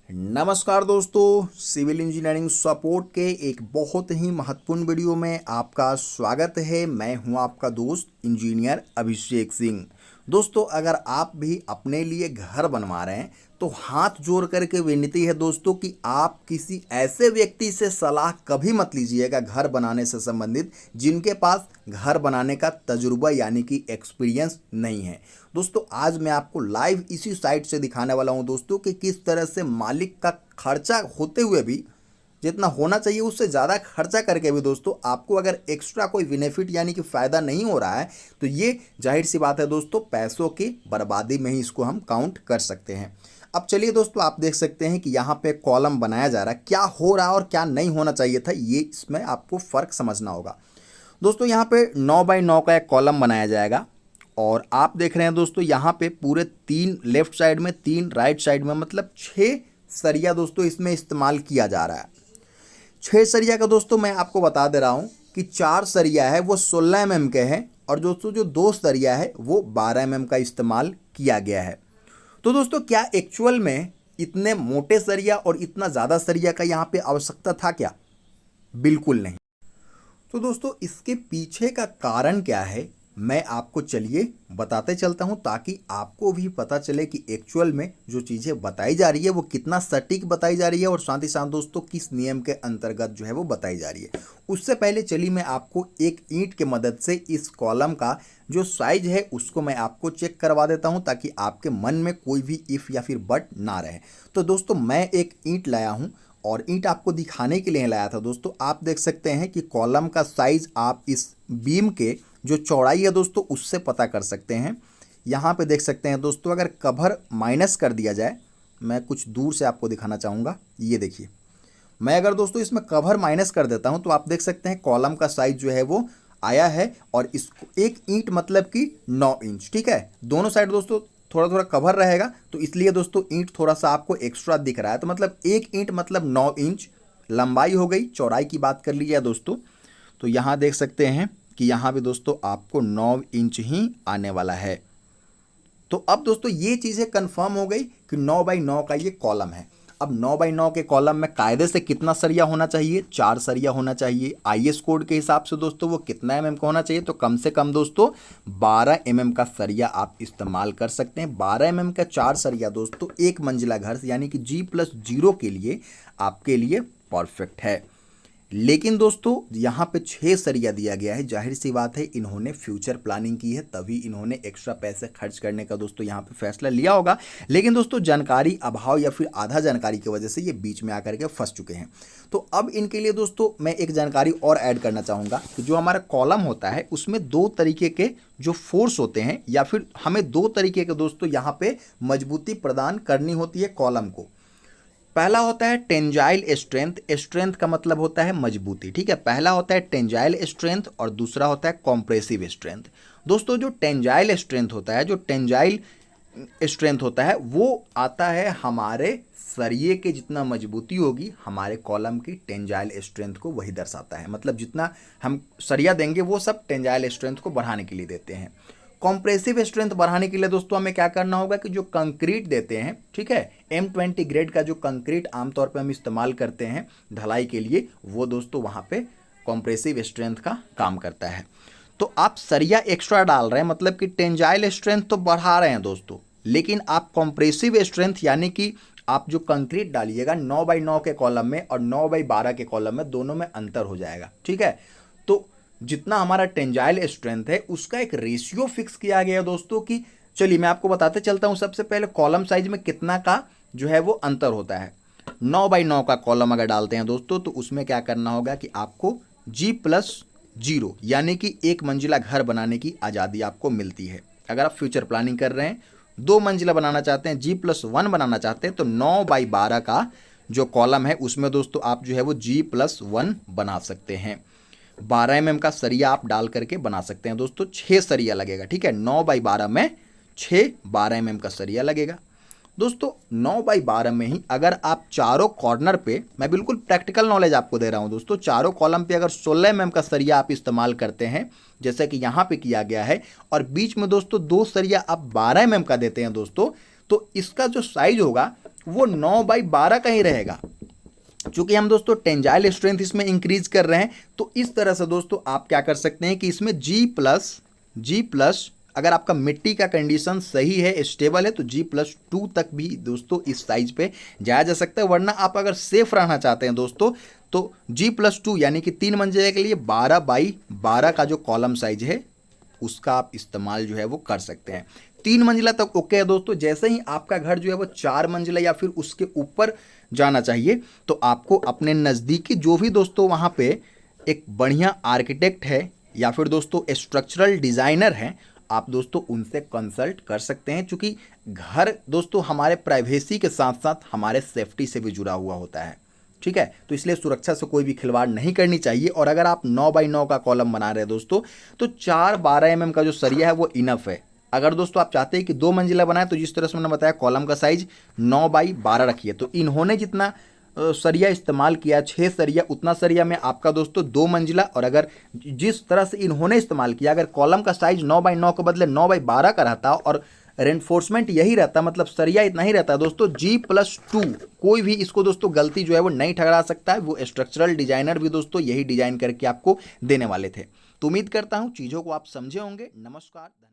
नमस्कार दोस्तों, civil engineering support के एक बहुत ही महत्वपूर्ण वीडियो में आपका स्वागत है। मैं हूं आपका दोस्त इंजीनियर अभिषेक सिंह। दोस्तों, अगर आप भी अपने लिए घर बनवा रहे हैं तो हाथ जोड़ करके विनती है दोस्तों कि आप किसी ऐसे व्यक्ति से सलाह कभी मत लीजिएगा घर बनाने से संबंधित जिनके पास घर बनाने का तजुर्बा यानी कि एक्सपीरियंस नहीं है। दोस्तों, आज मैं आपको लाइव इसी साइट से दिखाने वाला हूं दोस्तों कि किस तरह से मालिक का खर्चा होते हुए भी जितना होना चाहिए उससे ज़्यादा खर्चा करके भी दोस्तों आपको अगर एक्स्ट्रा कोई बेनिफिट यानी कि फ़ायदा नहीं हो रहा है तो ये जाहिर सी बात है दोस्तों, पैसों की बर्बादी में ही इसको हम काउंट कर सकते हैं। अब चलिए दोस्तों, आप देख सकते हैं कि यहाँ पे कॉलम बनाया जा रहा है। क्या हो रहा है और क्या नहीं होना चाहिए था, ये इसमें आपको फ़र्क समझना होगा। दोस्तों, यहाँ पे 9 बाई 9 का एक कॉलम बनाया जाएगा और आप देख रहे हैं दोस्तों यहाँ पे पूरे 3 लेफ्ट साइड में, 3 राइट साइड में, मतलब 6 सरिया दोस्तों इसमें इस्तेमाल किया जा रहा है। 6 सरिया का दोस्तों मैं आपको बता दे रहा हूँ कि 4 सरिया है वो 16 mm के हैं और दोस्तों जो 2 सरिया है वो 12 mm का इस्तेमाल किया गया है। तो दोस्तों, क्या एक्चुअल में इतने मोटे सरिया और इतना ज़्यादा सरिया का यहाँ पे आवश्यकता था क्या? बिल्कुल नहीं। तो दोस्तों, इसके पीछे का कारण क्या है मैं आपको चलिए बताते चलता हूं ताकि आपको भी पता चले कि एक्चुअल में जो चीज़ें बताई जा रही है वो कितना सटीक बताई जा रही है और साथ ही साथ दोस्तों किस नियम के अंतर्गत जो है वो बताई जा रही है। उससे पहले चलिए मैं आपको एक ईंट के मदद से इस कॉलम का जो साइज है उसको मैं आपको चेक करवा देता हूँ ताकि आपके मन में कोई भी इफ़ या फिर बट ना रहे। तो दोस्तों, मैं एक ईंट लाया हूँ और ईंट आपको दिखाने के लिए लाया था। दोस्तों, आप देख सकते हैं कि कॉलम का साइज़ आप इस बीम के जो चौड़ाई है दोस्तों उससे पता कर सकते हैं। यहाँ पे देख सकते हैं दोस्तों, अगर कवर माइनस कर दिया जाए, मैं कुछ दूर से आपको दिखाना चाहूँगा। ये देखिए, मैं अगर दोस्तों इसमें कवर माइनस कर देता हूँ तो आप देख सकते हैं कॉलम का साइज जो है वो आया है और इसको एक ईंट मतलब कि 9 इंच। ठीक है, दोनों साइड दोस्तों थोड़ा थोड़ा कवर रहेगा तो इसलिए दोस्तों ईंट थोड़ा सा आपको एक्स्ट्रा दिख रहा है। तो मतलब एक ईंट मतलब 9 इंच लंबाई हो गई। चौड़ाई की बात कर लीजिए दोस्तों तो यहाँ देख सकते हैं कि यहाँ भी दोस्तों आपको 9 इंच ही आने वाला है। तो अब दोस्तों ये चीज़ें कंफर्म हो गई कि 9 बाई 9 का ये कॉलम है। अब 9 बाई 9 के कॉलम में कायदे से कितना सरिया होना चाहिए? 4 सरिया होना चाहिए। आईएस कोड के हिसाब से दोस्तों वो कितना mm का होना चाहिए? तो कम से कम दोस्तों 12 mm का सरिया आप इस्तेमाल कर सकते हैं। 12 mm का 4 सरिया दोस्तों एक मंजिला घर यानी कि G+0 के लिए आपके लिए परफेक्ट है। लेकिन दोस्तों यहाँ पे 6 सरिया दिया गया है। जाहिर सी बात है इन्होंने फ्यूचर प्लानिंग की है तभी इन्होंने एक्स्ट्रा पैसे खर्च करने का दोस्तों यहाँ पे फैसला लिया होगा। लेकिन दोस्तों जानकारी अभाव या फिर आधा जानकारी की वजह से ये बीच में आकर के फंस चुके हैं। तो अब इनके लिए दोस्तों मैं एक जानकारी और ऐड करना चाहूँगा कि जो हमारा कॉलम होता है उसमें 2 तरीके के जो फोर्स होते हैं या फिर हमें 2 तरीके के दोस्तों यहाँ पे मजबूती प्रदान करनी होती है कॉलम को। पहला होता है टेंजाइल स्ट्रेंथ। स्ट्रेंथ का मतलब होता है मजबूती। ठीक है, पहला होता है टेंजाइल स्ट्रेंथ और दूसरा होता है कॉम्प्रेसिव स्ट्रेंथ। दोस्तों जो टेंजाइल स्ट्रेंथ होता है, जो टेंजाइल स्ट्रेंथ होता है वो आता है हमारे सरिये के जितना मजबूती होगी हमारे कॉलम की टेंजाइल स्ट्रेंथ को वही दर्शाता है। मतलब जितना हम सरिया देंगे वो सब टेंजाइल स्ट्रेंथ को बढ़ाने के लिए देते हैं। कॉम्प्रेसिव स्ट्रेंथ बढ़ाने के लिए दोस्तों हमें क्या करना होगा कि जो कंक्रीट देते हैं, ठीक है, M20 ग्रेड का जो कंक्रीट आमतौर पे हम इस्तेमाल करते हैं ढलाई के लिए, वो दोस्तों वहाँ पे कॉम्प्रेसिव स्ट्रेंथ का काम करता है। तो आप सरिया एक्स्ट्रा डाल रहे हैं मतलब कि टेंजाइल स्ट्रेंथ तो बढ़ा रहे हैं दोस्तों, लेकिन आप कॉम्प्रेसिव स्ट्रेंथ यानी कि आप जो कंक्रीट डालिएगा 9 बाई 9 के कॉलम में और 9 बाई 12 के कॉलम में, दोनों में अंतर हो जाएगा। ठीक है, तो जितना हमारा टेंजाइल स्ट्रेंथ है उसका एक रेशियो फिक्स किया गया है दोस्तों कि चलिए मैं आपको बताते चलता हूं। सबसे पहले कॉलम साइज में कितना का जो है वो अंतर होता है। 9 बाई 9 का कॉलम अगर डालते हैं दोस्तों तो उसमें क्या करना होगा कि आपको G+0 यानी कि एक मंजिला घर बनाने की आज़ादी आपको मिलती है। अगर आप फ्यूचर प्लानिंग कर रहे हैं, 2 मंजिला बनाना चाहते हैं, G+1 बनाना चाहते हैं, तो 9 बाई 12 का जो कॉलम है उसमें दोस्तों आप जो है वो G+1 बना सकते हैं। 12 mm का सरिया आप डाल करके बना सकते हैं दोस्तों। 6 सरिया लगेगा। ठीक है, 9 बाई 12 में 6 12 mm का सरिया लगेगा दोस्तों। 9 बाई 12 में ही अगर आप चारों कॉर्नर पे, मैं बिल्कुल प्रैक्टिकल नॉलेज आपको दे रहा हूं दोस्तों, चारों कॉलम पे अगर 16 mm का सरिया आप इस्तेमाल करते हैं जैसे कि यहाँ पे किया गया है और बीच में दोस्तों 2 सरिया आप 12 mm का देते हैं दोस्तों, तो इसका जो साइज होगा वो 9/12 का ही रहेगा। चूंकि हम दोस्तों टेंजाइल स्ट्रेंथ इसमें इंक्रीज कर रहे हैं, तो इस तरह से दोस्तों आप क्या कर सकते हैं कि इसमें G+ अगर आपका मिट्टी का कंडीशन सही है, स्टेबल है, तो G+2 तक भी दोस्तों इस साइज पे जाया जा सकता है। वरना आप अगर सेफ रहना चाहते हैं दोस्तों, तो G+2 यानी कि 3 मंजिले के लिए 12/12 का जो कॉलम साइज है उसका आप इस्तेमाल जो है वो कर सकते हैं। 3 मंजिला तक ओके है दोस्तों। जैसे ही आपका घर जो है वो 4 मंजिला या फिर उसके ऊपर जाना चाहिए, तो आपको अपने नज़दीकी जो भी दोस्तों वहाँ पे एक बढ़िया आर्किटेक्ट है या फिर दोस्तों स्ट्रक्चरल डिज़ाइनर हैं, आप दोस्तों उनसे कंसल्ट कर सकते हैं। क्योंकि घर दोस्तों हमारे प्राइवेसी के साथ साथ हमारे सेफ्टी से भी जुड़ा हुआ होता है, ठीक है। तो इसलिए सुरक्षा से कोई भी खिलवाड़ नहीं करनी चाहिए। और अगर आप 9/9 का कॉलम बना रहे हैं दोस्तों, तो 4/12 mm का जो सरिया है वो इनफ है। अगर दोस्तों आप चाहते हैं कि 2 मंजिला बनाए, तो जिस तरह से मैंने बताया कॉलम का साइज 9/12 रखिए। तो इन्होंने जितना सरिया इस्तेमाल किया, 6 सरिया, उतना सरिया में आपका दोस्तों 2 मंजिला। और अगर जिस तरह से इन्होंने इस्तेमाल किया, अगर कॉलम का साइज 9/9 के बदले 9/12 का रहता और रेनफोर्समेंट यही रहता, मतलब सरिया इतना ही रहता है दोस्तों, G+2, कोई भी इसको दोस्तों गलती जो है वो नहीं ठहरा सकता है। वो स्ट्रक्चरल डिजाइनर भी दोस्तों यही डिजाइन करके आपको देने वाले थे। तो उम्मीद करता हूं चीज़ों को आप समझे होंगे। नमस्कार।